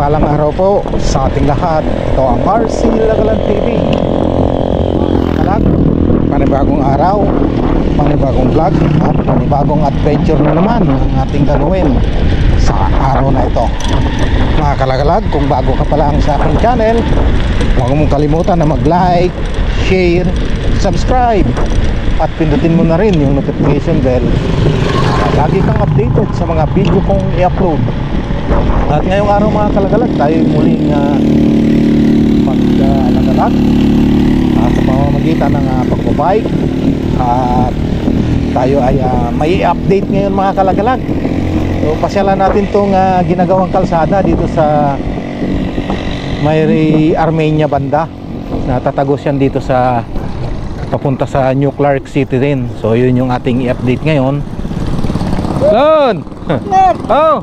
Mapagpalang araw po sa ating lahat. Ito ang RC Lagalan TV. Kalag, panibagong araw, panibagong vlog at panibagong adventure na naman ang ating gagawin sa araw na ito. Mga kalagalag, kung bago ka pa lang sa aking channel, huwag mong kalimutan na mag-like, share, subscribe at pindutin mo na rin yung notification bell para lagi kang updated sa mga video kong i-upload. At ngayong araw mga kalagalag, tayo muling mag-alagalag sa pamamagitan ng pagbabike. At tayo ay may update ngayon mga kalagalag. So pasyalan natin itong ginagawang kalsada dito sa may Armenia banda, na tatagos yan dito sa papunta sa New Clark City din. So yun yung ating i-update ngayon. Lon! Oh!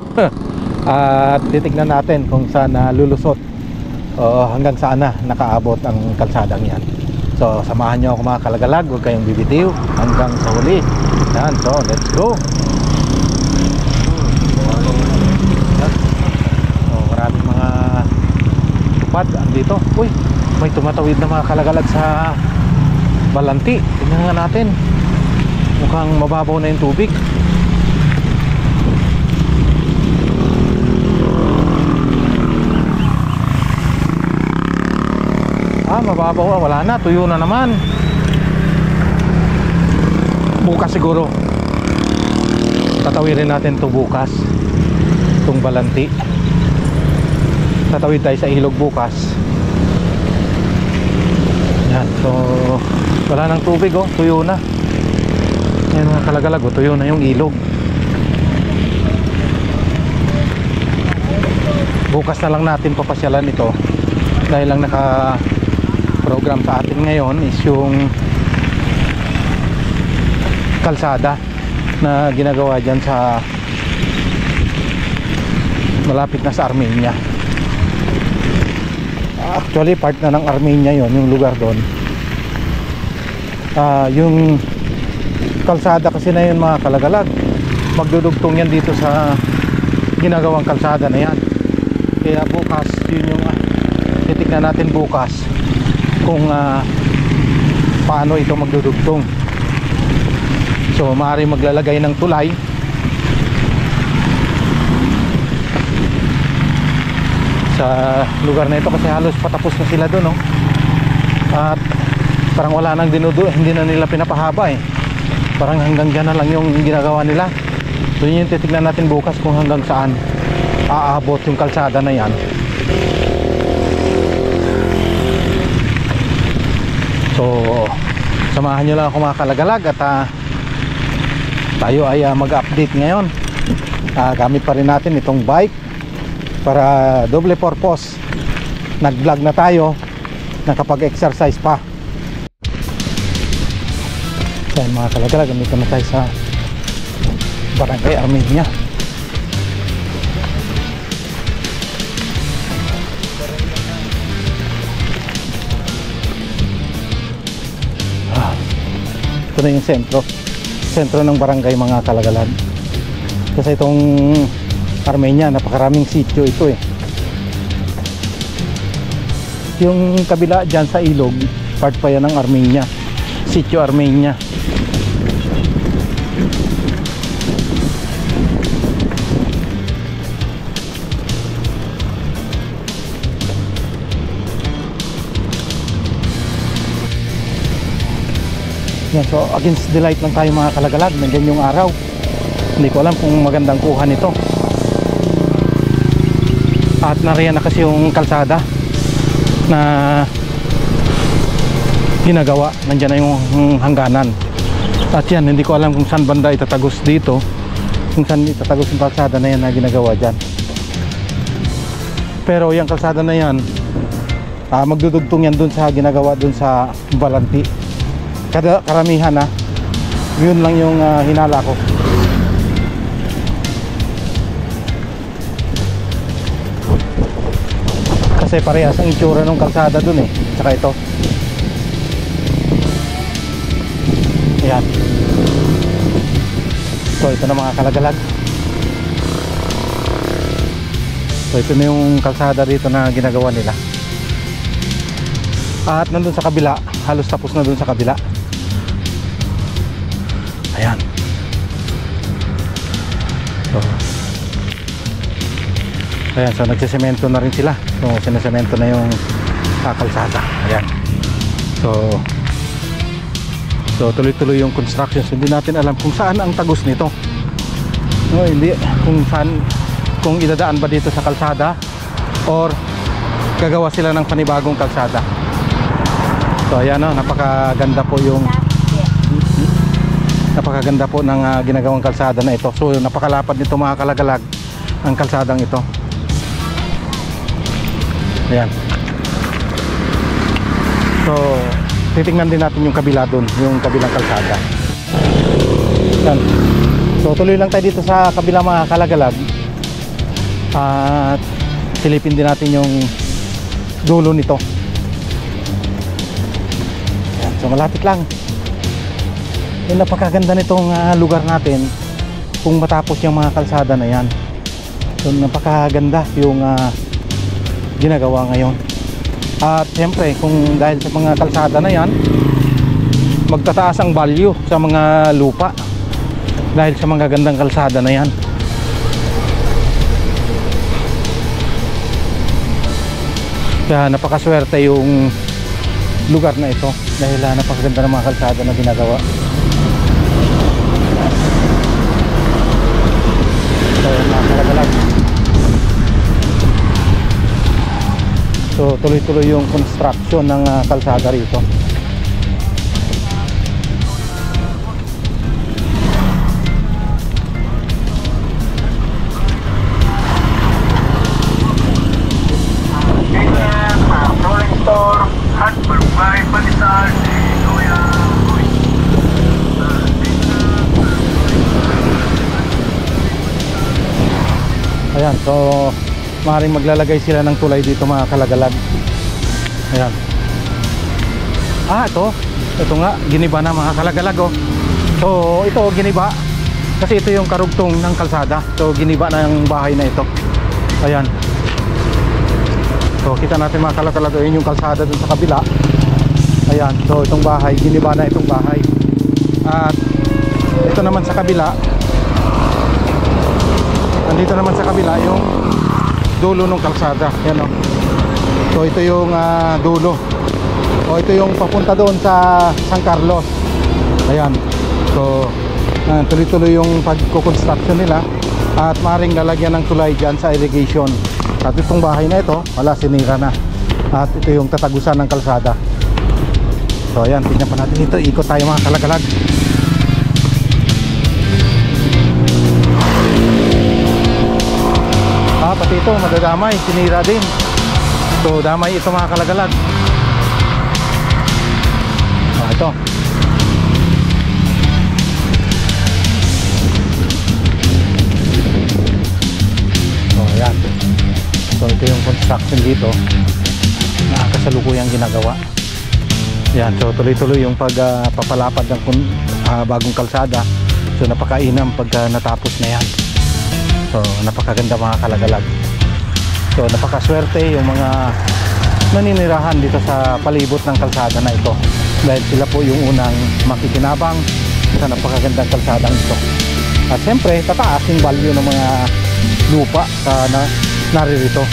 At titignan natin kung saan lulusot hanggang saan na nakaabot ang kalsadang yan. So samahan nyo ako mga kalagalag, huwag kayong bibitiw hanggang sa huli. Yan, so let's go. Maraming mga tupad dito. Uy, may tumatawid na mga kalagalag sa Balanti. Tingnan nga natin, mukhang mababaw na yung tubig. Mababaw, wala na, tuyo na naman. Bukas siguro tatawirin natin to bukas, itong Balanti. Tatawid tayo sa ilog bukas. Yan, so wala nang tubig, tuyo na. Yan mga kalagalag, tuyo na yung ilog. Bukas na lang natin papasyalan ito, dahil lang naka program sa atin ngayon is yung kalsada na ginagawa dyan sa malapit na sa Armenia. Actually part na ng Armenia yon, yung lugar doon. Yung kalsada kasi na yun mga kalagalag, magdudugtong yan dito sa ginagawang kalsada na yan. Kaya bukas yun yung titignan natin bukas kung paano ito magdudugtong. So maaari maglalagay ng tulay sa lugar na ito kasi halos patapos na sila doon, at parang wala nang hindi na nila pinapahaba parang hanggang dyan na lang yung ginagawa nila. So yun yung titignan natin bukas kung hanggang saan aabot yung kalsada na yan. So samahan nyo lang ako mga kalagalag at tayo ay mag-update ngayon. Gamit pa rin natin itong bike para double purpose. Nag-vlog na tayo, nakapag-exercise pa. Yan mga kalagalag, gamit na tayo sa Barangay Armenia. Ito na yung sentro ng barangay mga kalagalan. Kasi itong Armenia, napakaraming sitio ito Yung kabila dyan sa ilog, part pa yan ng Armenia, sitio Armenia. Yan, so against the light lang tayo mga kalagalag. Nandiyan yung araw. Hindi ko alam kung magandang kuha nito. At nariyan na kasi yung kalsada na ginagawa. Nandiyan na yung hangganan. At yan, hindi ko alam kung saan banda itatagos dito, kung saan itatagos yung kalsada na yan na ginagawa dyan. Pero yung kalsada na yan, magdudugtong yan dun sa ginagawa dun sa Balanti. Karamihan yun lang yung hinala ko. Kasi parehas ang itsura ng kalsada dun tsaka ito. Ayan. So ito na mga kalagalag. So ito na yung kalsada dito na ginagawa nila. At nandun sa kabila, halos tapos na dun sa kabila. Ayan. So, ayan, so nagsisemento na rin sila. So sinasemento na yung kalsada. Ayan. So tuloy-tuloy yung construction. So, hindi natin alam kung saan ang tagos nito. No, hindi kung saan, kung idadaan ba dito sa kalsada or gagawa sila ng panibagong kalsada. So ayan, no, napakaganda po yung ng ginagawang kalsada na ito. So napakalapad nito mga kalagalag ang kalsadang ito. Ayan. So titingnan din natin yung kabila dun, yung kabilang kalsada. Yan. So tuloy lang tayo dito sa kabila mga kalagalag. At silipin din natin yung dulo nito. Yan. So malapit lang. Yung napakaganda nitong lugar natin kung matapos yung mga kalsada na yan. So napakaganda yung ginagawa ngayon. At siyempre kung dahil sa mga kalsada na yan, magtataas ang value sa mga lupa dahil sa mga gandang kalsada na yan. Kaya napakaswerte yung lugar na ito dahil napakaganda ng mga kalsada na ginagawa. So mga kalagalag, so tuloy-tuloy yung construction ng kalsada rito. Ayan, so maaaring maglalagay sila ng tulay dito mga kalagalag. Ayan. Ito nga, giniba na mga kalagalag, oh. So ito giniba kasi ito yung karugtong ng kalsada. So giniba na yung bahay na ito. Ayan. So kita natin mga kalagalag, yun yung kalsada dun sa kabila. Ayan, so itong bahay, giniba na itong bahay. At ito naman sa kabila, nandito naman sa kabila yung dulo ng kalsada. Yan, oh. So ito yung dulo. O ito yung papunta doon sa San Carlos. Ayan. So tuloy-tuloy yung pagko-construction nila at maaaring lalagyan ng tulay dyan sa irrigation. At itong bahay na ito, wala, sinira na. At ito yung tatagusan ng kalsada. So ayan, tingnan pa natin ito. Ikot tayo mga kalagalag. Pati ito madadamay, sinira din. So damay ito mga kalagalag. Ito. So ayan. So ito yung construction dito na kasalukuyang ginagawa. Ayan, so tuloy-tuloy yung pagpapalapad ng bagong kalsada. So napakainam pagka natapos na yan. So napakaganda mga kalagalag. So napakaswerte yung mga naninirahan dito sa palibot ng kalsada na ito dahil sila po yung unang makikinabang sa napakagandang kalsadang ito. At siyempre tataas yung value ng mga lupa na naririto.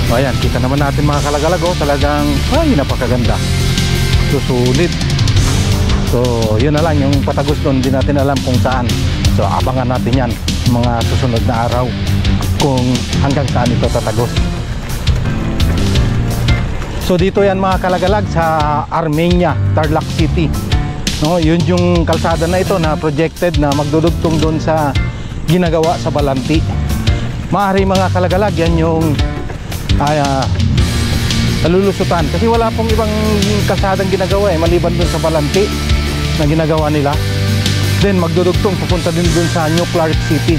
So ayan, kita naman natin mga kalagalag, oh, talagang napakaganda. So sulit. So yun na lang yung patagos doon, hindi natin alam kung saan. So abangan natin yan mga susunod na araw kung hanggang saan ito tatagos. So dito yan mga kalagalag sa Armenia, Tarlac City, no? Yun yung kalsada na ito na projected na magdudugtong doon sa ginagawa sa Balanti. Maaari mga kalagalag yan yung nalulusutan kasi wala pong ibang kalsadang ginagawa maliban doon sa Balanti na ginagawa nila. Then magdudugtong papunta din dun sa New Clark City,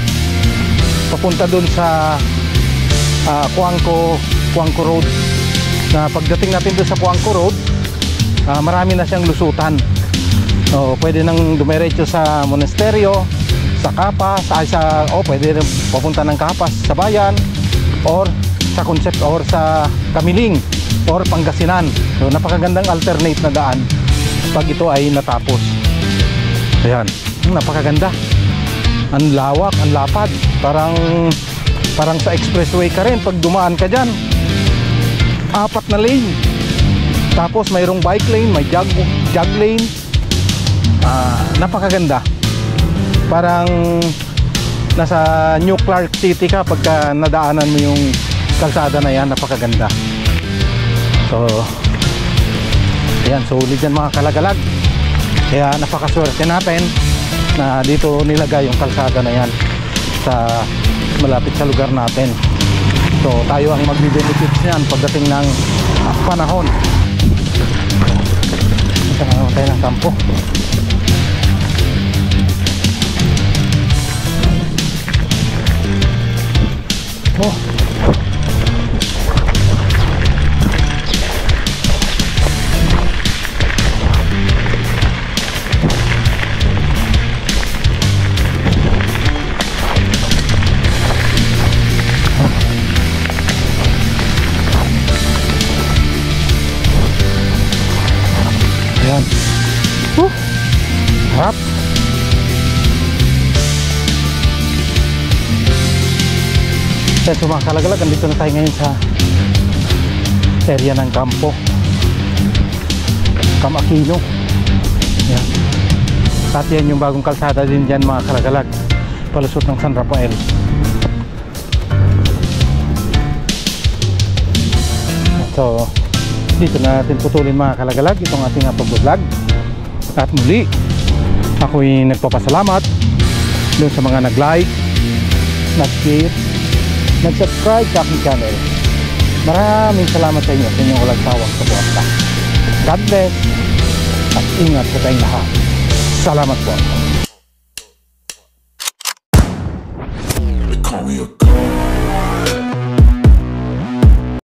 papunta dun sa Cuangco Road. Na pagdating natin dun sa Cuangco Road, marami na siyang lusutan. So pwede nang dumiretso sa monasteryo, sa Kapas, pwede rin papunta ng Kapas sa bayan, or sa Concept, or sa Kamiling, or Pangasinan. So napakagandang alternate na daan pag ito ay natapos. Ayan, napakaganda. Ang lawak, ang lapad. Parang sa expressway ka rin pag dumaan ka dyan. 4 na lane. Tapos mayroong bike lane, may jog lane. Napakaganda. Parang nasa New Clark City ka pagka nadaanan mo yung kalsada na yan. Napakaganda. So ayan, solid yan mga kalagalag. Kaya napakaswerte natin na dito nilagay yung kalsada na yan sa malapit sa lugar natin. So tayo ang magbe-benefits niyan pagdating ng panahon. Ito na naman tayo ng kampo. Oh, ayan. Harap. So mga kalagalag, andito na tayo ngayon sa area ng kampo Cam Aquino. Ayan. At yan yung bagong kalsada din dyan mga kalagalag, palusot ng San Rafael. So dito na natin putulin mga kalagalag itong ating pag-vlog. At muli, ako'y nagpapasalamat doon sa mga nag-like, nag-share, nag-subscribe sa aking channel. Maraming salamat sa inyo sa inyong walang sawang suporta. God bless at ingat sa tayong lahat. Salamat po.